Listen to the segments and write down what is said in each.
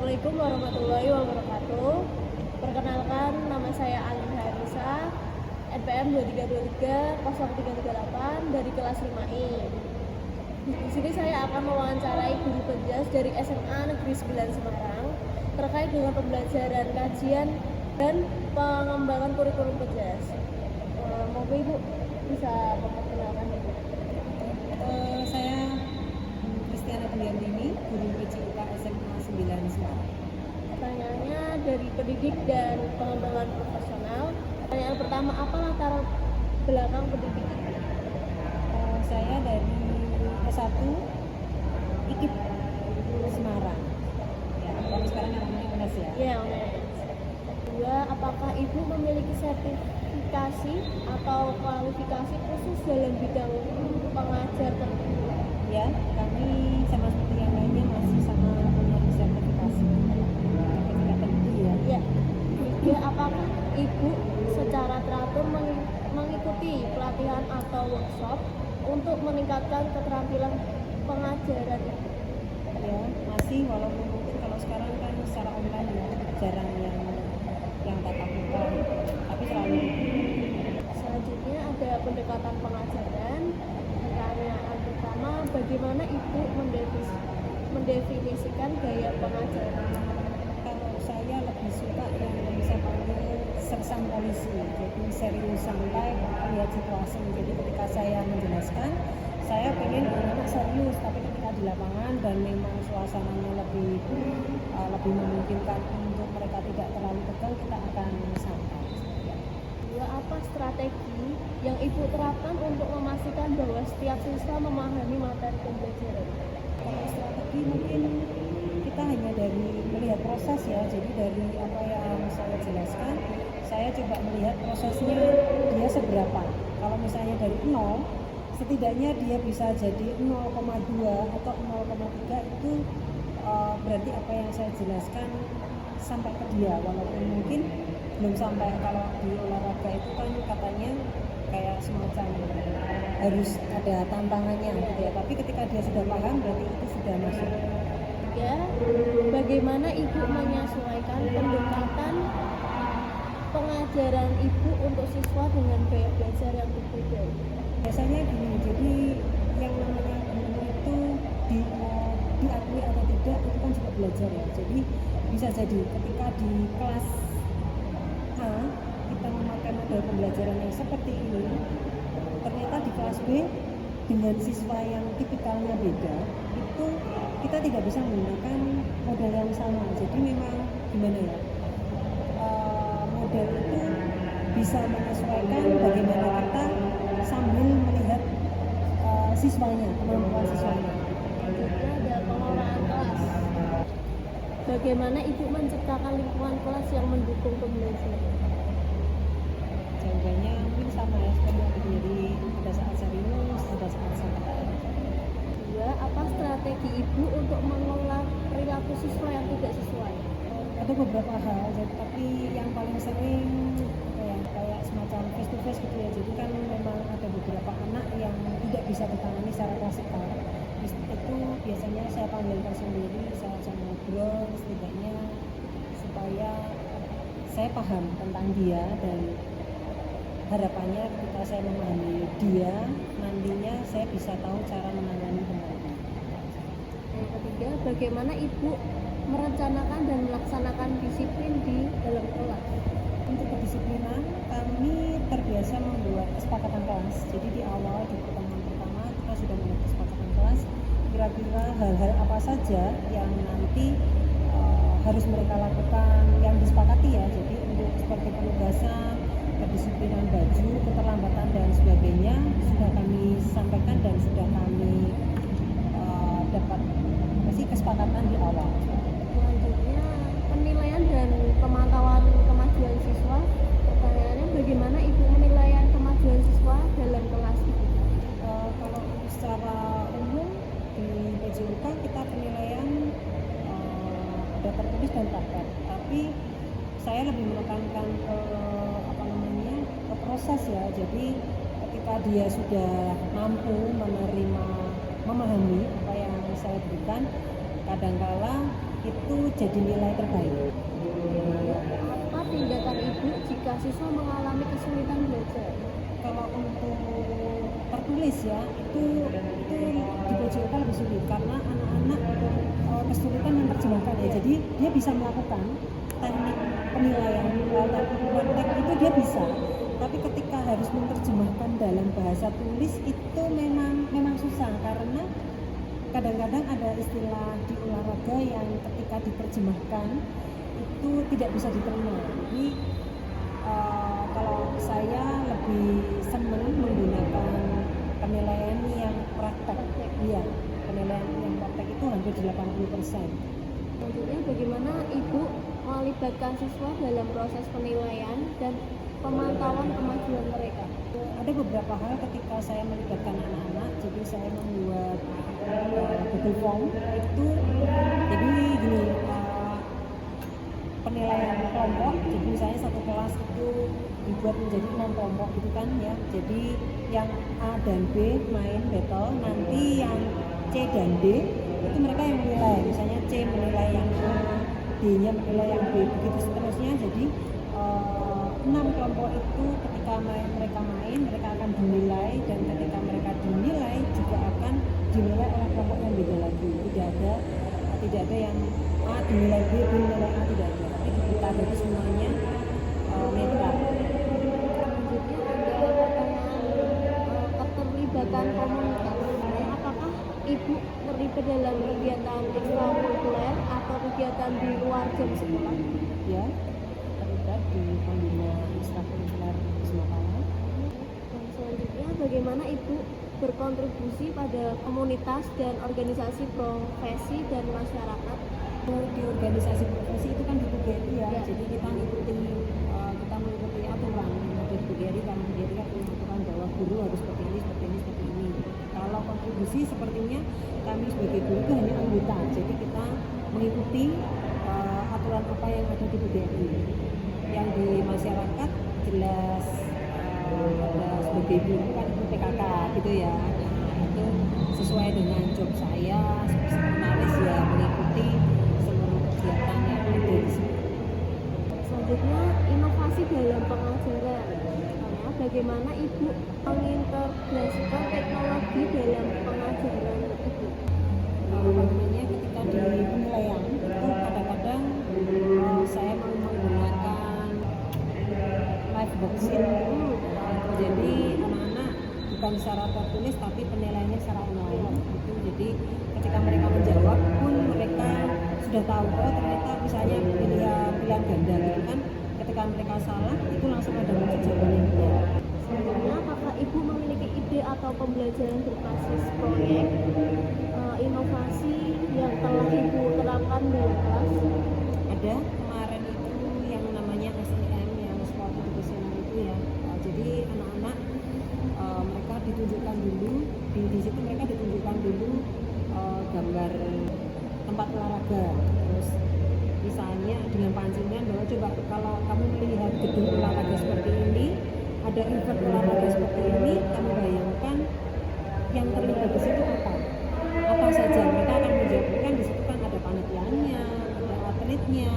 Assalamualaikum warahmatullahi wabarakatuh. Perkenalkan, nama saya Alin Harisa, NPM 23230338 dari kelas 5I. Di sini saya akan mewawancarai guru penjas dari SMA Negeri 9 Semarang terkait dengan pembelajaran, kajian, dan pengembangan kurikulum penjas. Monggo Ibu bisa memperkenalkan Ibu. Saya Kristiana Pendiantini, guru PJUK SMA 9 Semarang. Pertanyaannya dari pendidik dan pengembangan profesional. Pertanyaan pertama, apa latar belakang pendidik? Saya dari S1 IKIP Semarang. Ya, kalau sekarang namanya UNES ya. Ya, UNES. Kedua, apakah Ibu memiliki sertifikasi atau kualifikasi khusus dalam bidang pengajar tertentu? Ya, kami sama seperti yang lainnya masih sama punya sertifikasi. Sertifikat tertentu ya. Ya. Tiga, apakah Ibu secara teratur mengikuti pelatihan atau workshop untuk meningkatkan keterampilan pengajaran Ibu? Ya, masih, walaupun mungkin kalau sekarang kan secara online ya, jarang yang tatap muka, tapi selalu. Selanjutnya ada pendekatan pengajaran. Pertanyaan pertama, bagaimana Ibu mendefinisikan gaya pengajaran? Kalau saya lebih suka yang bisa panggil sersan polisi, jadi serius santai, lihat situasi. Jadi ketika saya menjelaskan, saya pengen anak serius, tapi ketika di lapangan dan memang suasananya lebih memungkinkan untuk mereka tidak terlalu tegang, kita akan santai. Dua, apa strategi yang Ibu terapkan untuk memastikan bahwa setiap siswa memahami materi pembelajaran? Kalau strategi mungkin kita hanya dari melihat proses ya, jadi dari apa yang saya jelaskan, saya coba melihat prosesnya dia seberapa. Kalau misalnya dari 0, setidaknya dia bisa jadi 0,2 atau 0,3, itu berarti apa yang saya jelaskan sampai ke dia, walaupun mungkin belum sampai. Kalau di olahraga itu kan katanya kayak semacam harus ada tantangannya gitu ya, tapi ketika dia sudah paham berarti itu sudah masuk. Tiga, bagaimana Ibu menyesuaikan pendekatan pengajaran Ibu untuk siswa dengan gaya belajar yang berbeda? Biasanya gini, jadi yang namanya guru itu diakui atau tidak itu kan juga belajar ya. Jadi bisa jadi ketika di kelas A kita memakai model pembelajaran yang seperti ini, ternyata di kelas B dengan siswa yang tipikalnya beda, itu kita tidak bisa menggunakan model yang sama. Jadi memang gimana ya, model itu bisa menyesuaikan bagaimana kita sambil melihat siswanya, kemampuan siswanya. Selanjutnya ada pengelolaan kelas. Bagaimana Ibu menciptakan lingkungan kelas yang mendukung pembelajaran? Jawabannya mungkin sama ya, seperti itu. Jadi ada saat serius, ada saat santai. Dua, apa strategi Ibu untuk mengelola perilaku siswa yang tidak sesuai? Ada beberapa hal, tapi yang paling sering kayak semacam face to face gitu ya. Jadi kan memang ada beberapa anak yang tidak bisa ditangani secara klasikal. Itu biasanya saya panggilkan sendiri, saya ajak ngobrol setidaknya supaya saya paham tentang dia, dan harapannya ketika saya memahami dia, nantinya saya bisa tahu cara menangani kembali. Yang ketiga, bagaimana Ibu merencanakan dan melaksanakan disiplin di dalam kelas? Untuk kedisiplinan, kami terbiasa membuat kesepakatan kelas. Jadi di awal, di pertemuan pertama, kita sudah membuat kesepakatan kelas. Kira-kira hal-hal apa saja yang nanti harus mereka lakukan, yang disepakati ya. Jadi untuk seperti penugasan, kedisiplinan baju, keterlambatan dan sebagainya sudah kami sampaikan dan sudah kami dapat kesepakatan di awal. Selanjutnya, penilaian dan pemantauan kemajuan siswa. Pertanyaannya, bagaimana Ibu menilai kemajuan siswa dalam kelas Ibu? Kalau secara umum di PJUK kita penilaian ada tertulis dan praktek, tapi saya lebih menekankan ke ke proses ya. Jadi ketika dia sudah mampu memahami apa yang saya berikan, kadangkala itu jadi nilai terbaik. Apa tindakan ibu jika siswa mengalami kesulitan belajar? Kalau untuk tertulis ya itu di PJOK lebih sulit karena anak-anak kesulitan menerjemahkan ya, jadi dia bisa melakukan teknik penilaian teknik itu dia bisa, tapi ketika harus menerjemahkan dalam bahasa tulis itu memang susah karena kadang-kadang ada istilah di olahraga yang ketika diterjemahkan itu tidak bisa diterima. Jadi kalau saya lebih senang menggunakan penilaian yang praktek. Iya, penilaian yang praktek itu hampir 80%. Selanjutnya, bagaimana ibu melibatkan siswa dalam proses penilaian dan pemantauan kemajuan mereka? Ada beberapa hal ketika saya melibatkan anak-anak, jadi saya membuat Google Form itu, jadi gini, penilaian kelompok, jadi misalnya satu kelas itu dibuat menjadi 6 kelompok gitu kan ya, jadi yang A dan B main battle, nanti yang C dan D itu mereka yang menilai, misalnya C menilai yang A, D-nya menilai yang B, begitu seterusnya. Jadi 6 kelompok itu ketika mereka main, mereka akan dinilai, dan ketika mereka dinilai juga akan dinilai oleh kelompok yang beda lagi. Tidak ada yang A dinilai B dinilai A, tidak ada. Tapi kita dari semuanya netral. Selanjutnya ada pertanyaan keterlibatan komunitas. Apakah ibu terlibat dalam kegiatan ekstrakurikuler atau kegiatan di luar jam sekolah? Ya, terlibat di pembina ekstrakurikuler Semakala. Dan selanjutnya, bagaimana ibu berkontribusi pada komunitas dan organisasi profesi dan masyarakat? Di organisasi profesi itu kan di PGRI ya, jadi kita mengikuti aturan yang ada di PGRI. Karena PGRI kan punya aturan bahwa guru harus seperti ini. Kalau kontribusi sepertinya kami sebagai guru itu hanya anggota, jadi kita mengikuti aturan apa yang ada di PGRI. Yang di masyarakat jelas ada sebagai guru kan itu PKK gitu ya. Nah, itu sesuai dengan job saya sebagai jurnalis ya, mengikuti seluruh kegiatan yang ada di sini. Selanjutnya, inovasi dalam pengajaran. Bagaimana ibu mengintegrasikan teknologi dalam pengajaran ibu? Ketika di penilaian itu kadang-kadang saya mau menggunakan live boxing, jadi anak-anak bukan secara tertulis tapi penilaiannya secara online gitu. Jadi ketika mereka menjawab pun mereka sudah tahu, oh ternyata misalnya pilihan ganda gitu kan, ketika mereka salah itu langsung ada muncul jawaban yang benar. Selanjutnya, apakah ibu memiliki ide atau pembelajaran berbasis proyek inovasi yang telah ibu terapkan dalam kelas? Ada kemarin itu yang namanya SEM, yang Sport Educational itu ya. Jadi anak-anak mereka ditunjukkan dulu di situ, mereka ditunjukkan dulu gambar tempat olahraga, terus misalnya dengan pancingan bahwa coba kalau kamu melihat gedung olahraga seperti ini, ada event olahraga seperti ini, kamu bayangkan yang terlibat di situ apa saja. Mereka akan menjawabkan di situ kan ada panitianya, ada atletnya,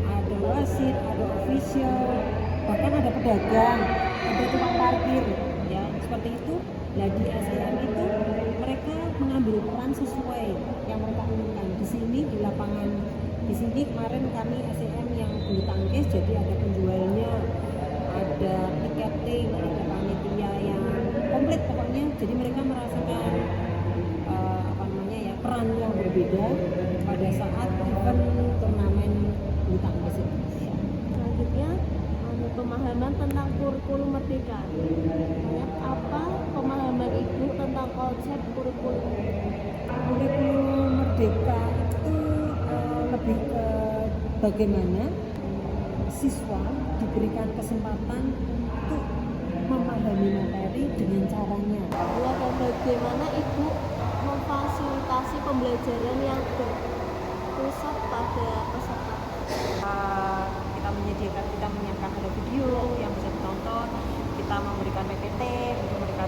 ada wasit, ada official, bahkan ada pedagang, ada tukang parkir ya, seperti itu. Nah di SEM itu mereka mengambil peran sesuai yang mereka inginkan. Di sini di lapangan di sini kemarin kami SEM yang bulu tangkis, jadi ada penjualnya, ada tiketing, ada panitia yang komplit pokoknya. Jadi mereka merasakan peran yang berbeda pada saat event turnamen bulu tangkis itu. Selanjutnya, pemahaman tentang kurikulum merdeka. Apa pemahaman ibu tentang konsep kurikulum? Kurikulum merdeka itu lebih ke bagaimana siswa diberikan kesempatan untuk memahami materi dengan caranya. Dan bagaimana ibu memfasilitasi pembelajaran yang berpusat pada peserta? Kita menyiapkan ada video yang bisa ditonton, kita memberikan PPT untuk mereka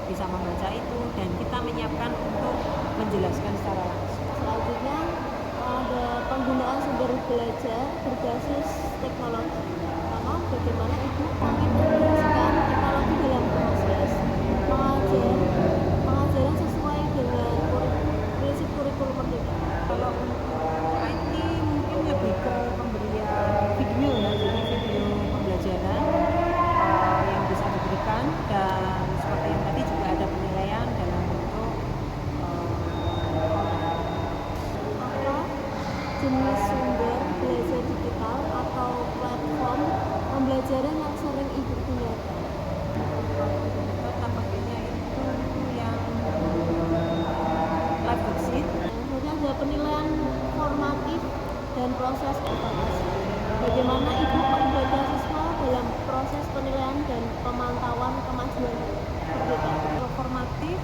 bisa membaca itu, dan kita menyiapkan untuk menjelaskan secara langsung. Selanjutnya, penggunaan sumber belajar berbasis teknologi. Pertama, bagaimana ibu mengintegrasikan teknologi dalam proses pengajaran sesuai dengan prinsip kurikulum merdeka. Kalau untuk IT mungkin lebih ke pemberian video ya, jadi video pembelajaran yang bisa diberikan, dan seperti yang tadi juga ada penilaian dalam bentuk Apa jenis sumber belajar digital atau platform pembelajaran yang sering ibu gunakan? tampaknya itu yang live worksheet. Kemudian ada penilaian formatif dan proses evaluasi. Bagaimana ibu melibatkan siswa dalam proses penilaian dan pemantauan kemajuan merdeka? Formatif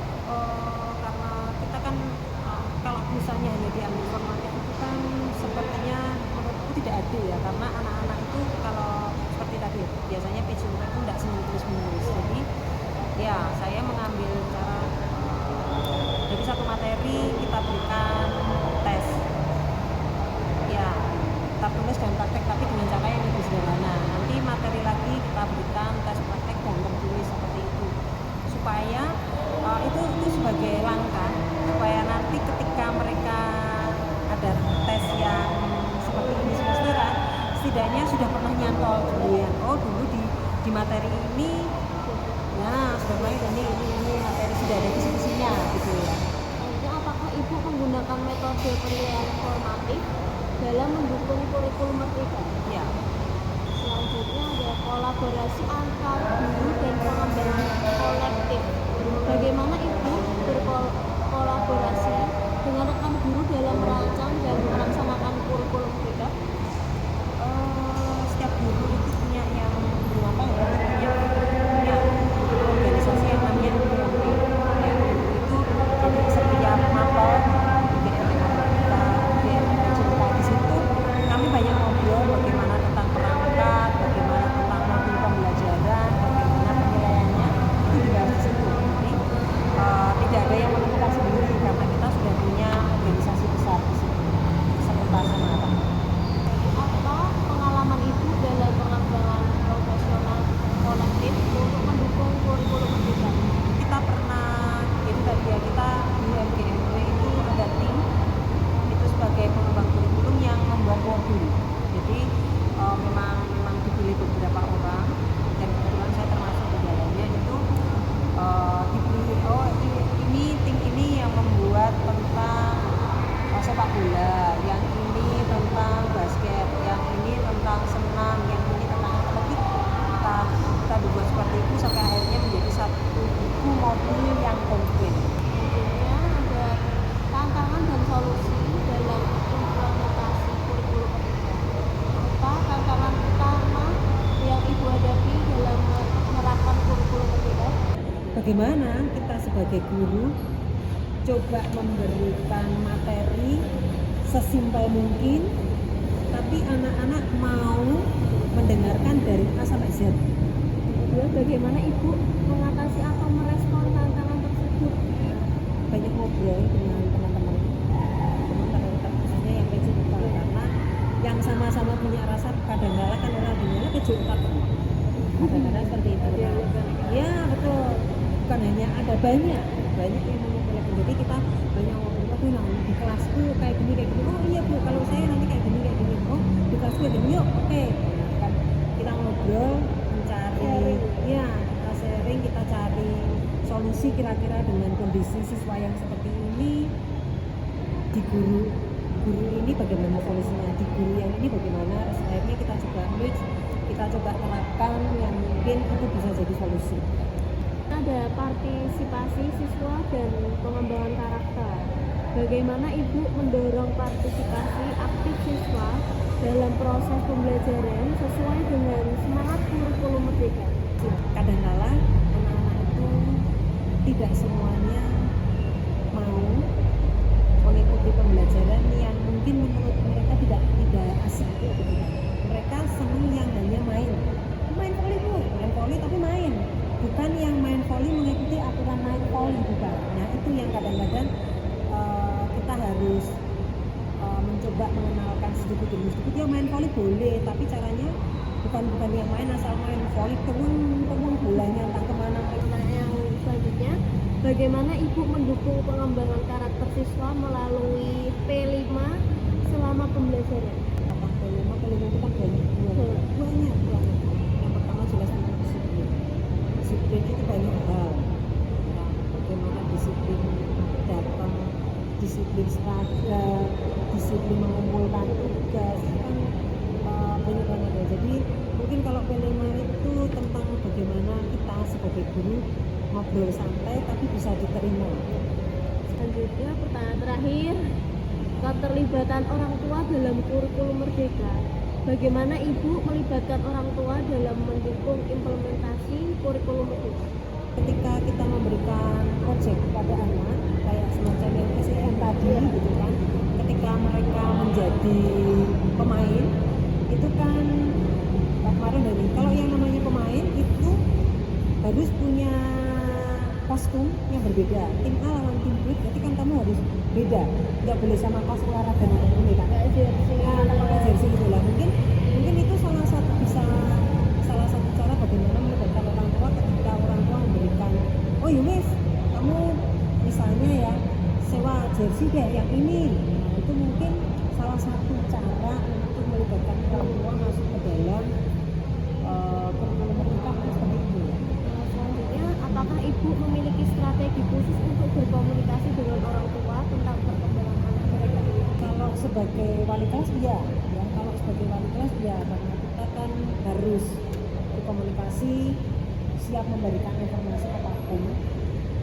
karena kita kan kalau misalnya hanya diambil formatif itu kan sepertinya menurutku tidak adil ya, karena anak-anak itu kalau seperti tadi biasanya PJMK itu tidak senang tulis menulis. Jadi ya saya mengambil cara dari satu materi kita berikan tes, ya kita tulis dan praktek tapi dengan cara yang lebih sederhana. Nanti materi lagi kita berikan tes praktek dan tertulis seperti itu, supaya itu sebagai langkah supaya nanti ketika mereka ada tes yang seperti ini semesteran, setidaknya sudah pernah nyantol duluan. Oh dulu di materi ini, nah sudah ini materi sudah ada diskusinya gitu ya. Selanjutnya, apakah ibu menggunakan metode penilaian formatif dalam mendukung kurikulum merdeka? Ya. Selanjutnya ada kolaborasi antar guru dan pengembangan kolektif. Bagaimana ibu berkolaborasi dengan rekan guru dalam merancang dan melaksanakan kurikulum merdeka? Setiap guru itu punya yang apa ya, punya organisasi yang namanya UMP ya, itu jadi setiap mapel di cerita di situ kami banyak ngobrol bagaimana tentang perangkat, bagaimana tentang modul pembelajaran, bagaimana penilaiannya, itu dibahas di situ. Jadi tidak ada yang menentukan sendiri karena kita sudah punya organisasi besar di situ serta sama apa. Apa pengalaman ibu dalam pengembangan profesional kolektif untuk mendukung kurikulum merdeka? Kita pernah itu tadi ya, kita di MGMP itu ada tim itu sebagai pengembang kurikulum yang membuat modul. Jadi memang dipilih beberapa orang dan kebetulan saya termasuk di dalamnya. Itu dipilih, ini tim ini yang membuat tentang sepak bola, yang ini tentang basket, yang ini tentang senam, yang ini tentang atletik. Kita dibuat seperti itu sampai akhirnya menjadi satu buku modul yang komplit. Selanjutnya ada tantangan dan solusi dalam implementasi kurikulum merdeka. Apa tantangan utama yang ibu hadapi dalam menerapkan kurikulum merdeka? Bagaimana kita sebagai guru coba memberikan materi sesimpel mungkin, tapi anak-anak mau mendengarkan dari A sampai Z. Kedua, bagaimana ibu mengatasi atau merespon tantangan tersebut? Banyak ngobrol dengan teman-teman khususnya yang PJMK, karena yang sama-sama punya rasa kadang-kadang kan orang bilang PJMK kadang-kadang seperti itu. Ya betul, bukan hanya ada banyak yang mengumpulkan. Jadi kita banyak ngobrol, di kelasku kayak gini, oh iya bu, kalau saya nanti kayak gini, oh di kelasku kayak gini, yuk oke. Kan kita ngobrol, mencari ya, kita sharing, kita cari solusi kira-kira dengan kondisi siswa yang seperti ini. Di guru ini bagaimana solusinya, di guru yang ini bagaimana, akhirnya kita coba mix, kita coba terapkan yang mungkin itu bisa jadi solusi. Ada partisipasi siswa dan pengembangan karakter. Bagaimana ibu mendorong partisipasi aktif siswa dalam proses pembelajaran sesuai dengan semangat kurikulum merdeka? Kadang-kala anak-anak itu tidak semuanya mau mengikuti pembelajaran yang mungkin menurut mereka tidak asik gitu. Mereka senang yang hanya main voli tapi main, bukan yang main voli mengikuti aturan main voli, bukan. Nah itu yang kadang-kadang kita harus mencoba coba mengenalkan sedikit demi sedikit, ya main voli boleh, tapi caranya bukan yang main asal main voli turun bolanya entah kemana. Yang selanjutnya, bagaimana Ibu mendukung pengembangan karakter siswa melalui P5 selama pembelajaran? Apakah P5 itu kan banyak. Yang pertama jelas tentang disiplin. Disiplin itu banyak hal. Nah, bagaimana disiplin datang, disiplin seragam, disiplin mengumpulkan tugas, itu kan banyak banget ya. Jadi mungkin kalau P5 itu tentang bagaimana kita sebagai guru ngobrol santai tapi bisa diterima. Selanjutnya, pertanyaan terakhir, keterlibatan orang tua dalam kurikulum Merdeka. Bagaimana Ibu melibatkan orang tua dalam mendukung implementasi kurikulum Merdeka? Ketika kita memberikan proyek kepada anak kayak semacam yang SEM tadi gitu kan, ketika mereka menjadi pemain itu kan kemarin dari kalau yang namanya pemain itu harus punya kostum yang berbeda, tim A lawan tim B, berarti kan kamu harus beda, nggak boleh sama kelas olahraga yang boleh kan? Kayak jersey. Nah, pakai jersey gitu lah. Mungkin itu salah satu cara bagaimana melibatkan orang tua ketika orang tua memberikan, oh Yunis, kamu misalnya ya sewa jersey deh yang ini. Nah, itu mungkin salah satu cara untuk melibatkan orang tua masuk ke dalam kurikulum Merdeka seperti itu. Selanjutnya, apakah Ibu memiliki strategi khusus untuk berkomunikasi dengan orang tua tentang perkembangan anak mereka? Kalau sebagai wali kelas ya, kalau sebagai wali kelas ya, karena kita kan harus berkomunikasi, siap memberikan informasi apapun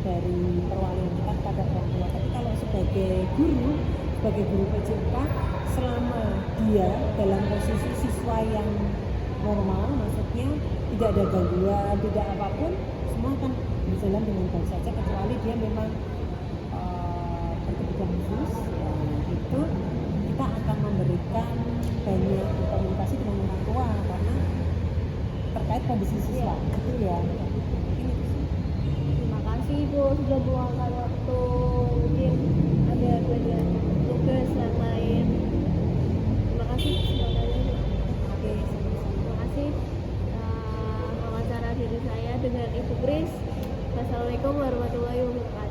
dari perwalian kita kepada orang tua. Tapi kalau sebagai guru PJK, selama dia dalam posisi siswa yang normal, maksudnya tidak ada gangguan, tidak apapun, semua akan berjalan dengan baik saja, kecuali dia memang berkebutuhan khusus. Itu kita akan memberikan banyak komunikasi dengan orang tua karena terkait kondisi siswa itu ya. Terima kasih Ibu sudah meluangkan waktu, mungkin ada banyak tugas yang lain. Terima kasih semuanya. Oke, sama-sama. Terima kasih wawancara diri saya dengan Ibu Kris. Wassalamualaikum warahmatullahi wabarakatuh.